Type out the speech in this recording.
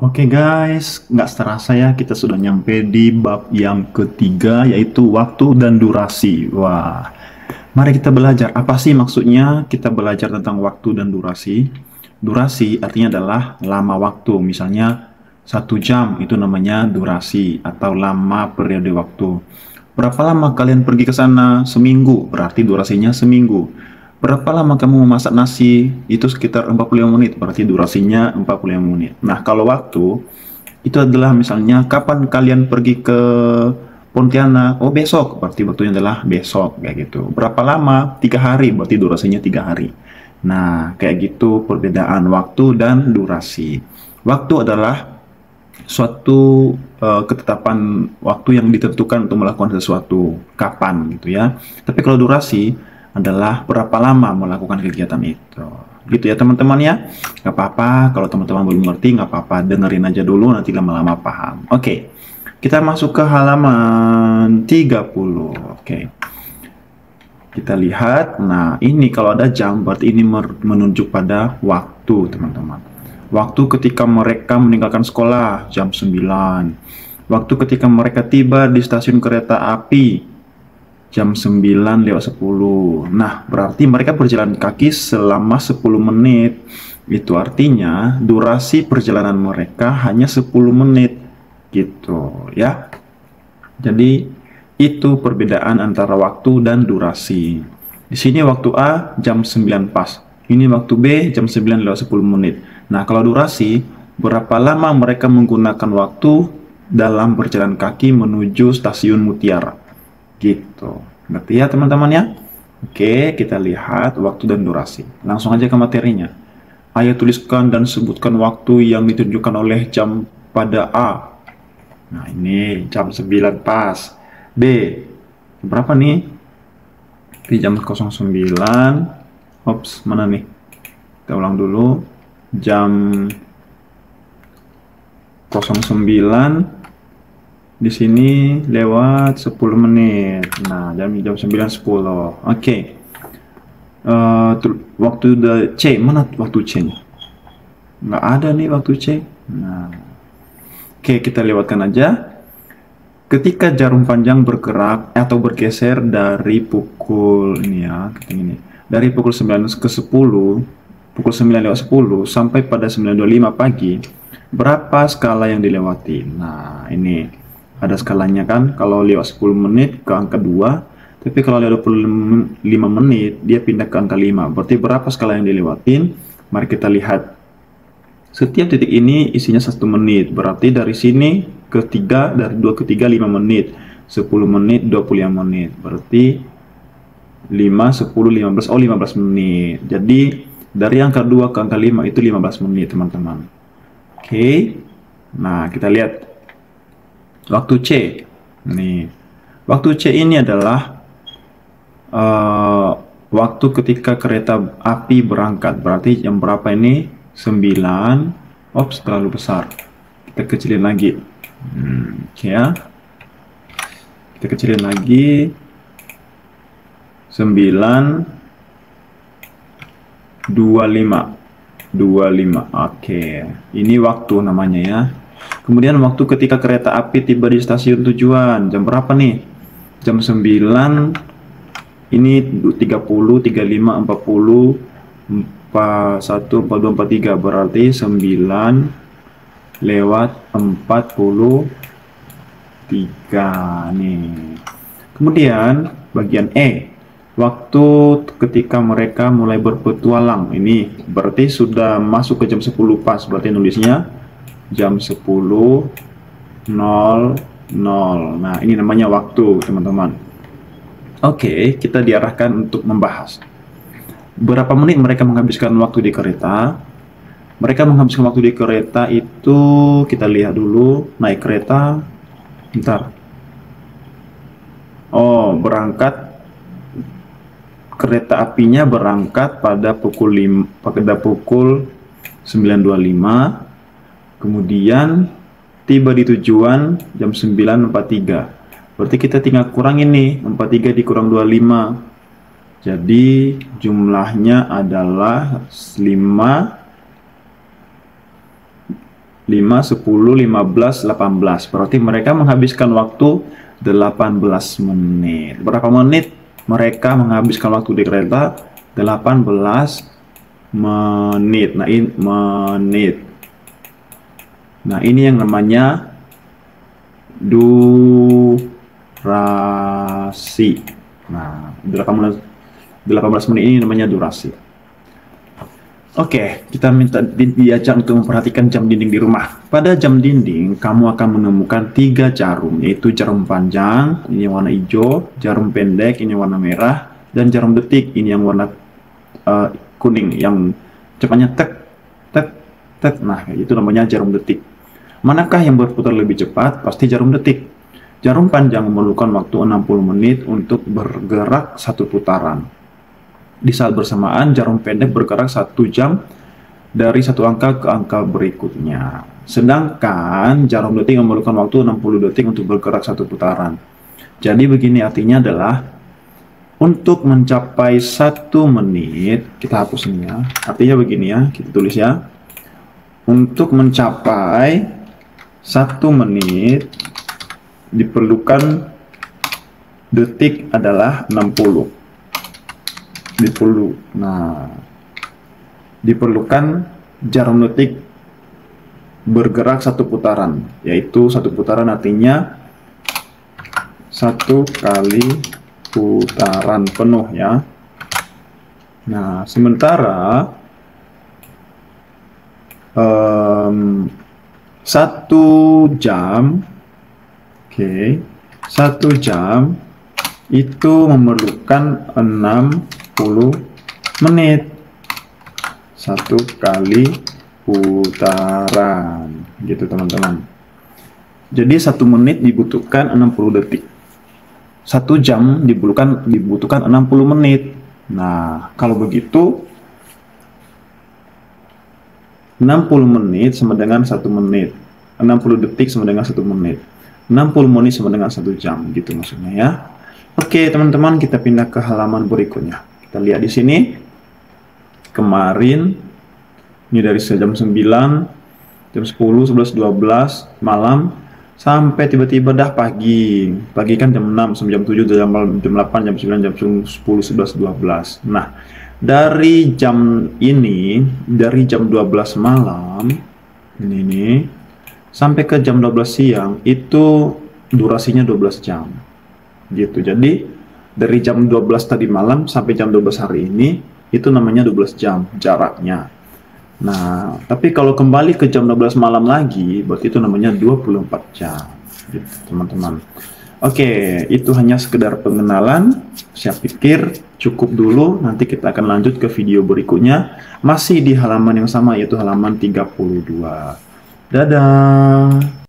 Oke guys, nggak terasa ya kita sudah nyampe di bab yang ketiga yaitu waktu dan durasi. Wah, mari kita belajar. Apa sih maksudnya kita belajar tentang waktu dan durasi? Durasi artinya adalah lama waktu. Misalnya 1 jam itu namanya durasi atau lama periode waktu. Berapa lama kalian pergi ke sana? Seminggu, berarti durasinya seminggu. Berapa lama kamu memasak nasi? Itu sekitar 45 menit, berarti durasinya 45 menit. Nah, kalau waktu, itu adalah misalnya kapan kalian pergi ke Pontianak? Oh, besok, berarti waktunya adalah besok, kayak gitu. Berapa lama? 3 hari, berarti durasinya 3 hari. Nah, kayak gitu perbedaan waktu dan durasi. Waktu adalah suatu ketetapan waktu yang ditentukan untuk melakukan sesuatu kapan gitu ya. Tapi kalau durasi adalah berapa lama melakukan kegiatan itu. Gitu ya teman-teman ya. Nggak apa-apa kalau teman-teman belum ngerti, nggak apa-apa, dengerin aja dulu nanti lama-lama paham. Oke. Kita masuk ke halaman 30. Oke. Kita lihat, nah ini kalau ada jam berarti ini menunjuk pada waktu teman-teman. Waktu ketika mereka meninggalkan sekolah jam 9. Waktu ketika mereka tiba di stasiun kereta api jam 9:10. Nah, berarti mereka berjalan kaki selama 10 menit. Itu artinya durasi perjalanan mereka hanya 10 menit gitu ya. Jadi itu perbedaan antara waktu dan durasi. Di sini waktu A jam 9 pas. Ini waktu B jam 9:10 menit. Nah, kalau durasi, berapa lama mereka menggunakan waktu dalam berjalan kaki menuju stasiun Mutiara. Gitu. Ngerti ya teman-teman ya? Oke, kita lihat waktu dan durasi. Langsung aja ke materinya. Ayo tuliskan dan sebutkan waktu yang ditunjukkan oleh jam pada A. Nah, ini jam 9 pas. B, berapa nih? Di jam 09. Ops, mana nih? Kita ulang dulu. Jam 09 di sini lewat 10 menit. Nah, jam 9:10. Oke. Waktu C, mana waktu C-nya? Nggak ada nih waktu C. Nah, oke, kita lewatkan aja. Ketika jarum panjang bergerak atau bergeser dari pukul ini ya, ini. Dari pukul 9 ke 10, pukul 9:10 sampai pada 9:25 pagi, berapa skala yang dilewati? Nah, ini ada skalanya kan. Kalau lewat 10 menit ke angka 2, tapi kalau lewat 25 menit dia pindah ke angka 5. Berarti berapa skala yang dilewatin? Mari kita lihat. Setiap titik ini isinya 1 menit. Berarti dari sini ke 3, dari 2 ke 3 5 menit. 10 menit 25 menit. Berarti 5, 10, 15. Oh, 15 menit. Jadi dari angka 2 ke angka 5 itu 15 menit teman-teman. Oke. Nah, kita lihat waktu C. Nih. Waktu C ini adalah waktu ketika kereta api berangkat. Berarti jam berapa ini? 9. Ops, terlalu besar. Kita kecilin lagi. Oke ya. Kita kecilin lagi. 9:25. Oke. Ini waktu namanya ya. Kemudian waktu ketika kereta api tiba di stasiun tujuan. Jam berapa nih? Jam 9. Ini 30, 35, 40, 41, 42, 43. Berarti 9:43 nih. Kemudian bagian E, waktu ketika mereka mulai berpetualang. Ini berarti sudah masuk ke jam 10 pas. Berarti nulisnya jam 10:00. Nah, ini namanya waktu teman-teman. Oke, kita diarahkan untuk membahas berapa menit mereka menghabiskan waktu di kereta. Mereka menghabiskan waktu di kereta itu, kita lihat dulu. Naik kereta, bentar. Oh, berangkat, kereta apinya berangkat pada pukul 9:25. Kemudian tiba di tujuan jam 9:43. Berarti kita tinggal kurangin nih, 43 dikurang 25. Jadi jumlahnya adalah 5 5, 10, 15, 18. Berarti mereka menghabiskan waktu 18 menit. Berapa menit mereka menghabiskan waktu di kereta? 18 menit. Nah, ini menit. Nah, ini yang namanya durasi. Nah, 18 menit ini namanya durasi. Oke, kita minta diajak untuk memperhatikan jam dinding di rumah. Pada jam dinding, kamu akan menemukan 3 jarum, yaitu jarum panjang, ini yang warna hijau, jarum pendek, ini warna merah, dan jarum detik, ini yang warna kuning, yang cepatnya tek, tek, tek. Nah, itu namanya jarum detik. Manakah yang berputar lebih cepat? Pasti jarum detik. Jarum panjang memerlukan waktu 60 menit untuk bergerak 1 putaran. Di saat bersamaan, jarum pendek bergerak 1 jam dari 1 angka ke angka berikutnya. Sedangkan jarum detik memerlukan waktu 60 detik untuk bergerak 1 putaran. Jadi begini artinya adalah, untuk mencapai 1 menit, kita hapus ini ya. Artinya begini ya, kita tulis ya. Untuk mencapai 1 menit, diperlukan detik adalah 60. Diperlukan jarum detik bergerak 1 putaran, yaitu 1 putaran artinya 1 kali putaran penuh ya. Nah, sementara 1 jam, oke, 1 jam itu memerlukan 60 menit. 1 kali putaran, gitu teman-teman. Jadi 1 menit dibutuhkan 60 detik. 1 jam dibutuhkan 60 menit. Nah, kalau begitu 60 menit sama dengan 1 menit. 60 detik sama dengan 1 menit. 60 menit sama dengan 1 jam, gitu maksudnya ya. Oke, teman-teman, kita pindah ke halaman berikutnya. Kita lihat di sini. Kemarin ini dari jam 9, jam 10, 11, 12 malam sampai tiba-tiba dah pagi. Pagi kan jam 6 sampai jam 7, jam 8, jam 9, jam 10, 11, 12. Nah, dari jam ini, dari jam 12 malam ini sampai ke jam 12 siang itu durasinya 12 jam. Gitu. Jadi dari jam 12 tadi malam sampai jam 12 hari ini itu namanya 12 jam jaraknya. Nah, tapi kalau kembali ke jam 12 malam lagi, berarti itu namanya 24 jam. Gitu, teman-teman. Oke, itu hanya sekedar pengenalan. Saya pikir cukup dulu. Nanti kita akan lanjut ke video berikutnya. Masih di halaman yang sama, yaitu halaman 32. Dadah!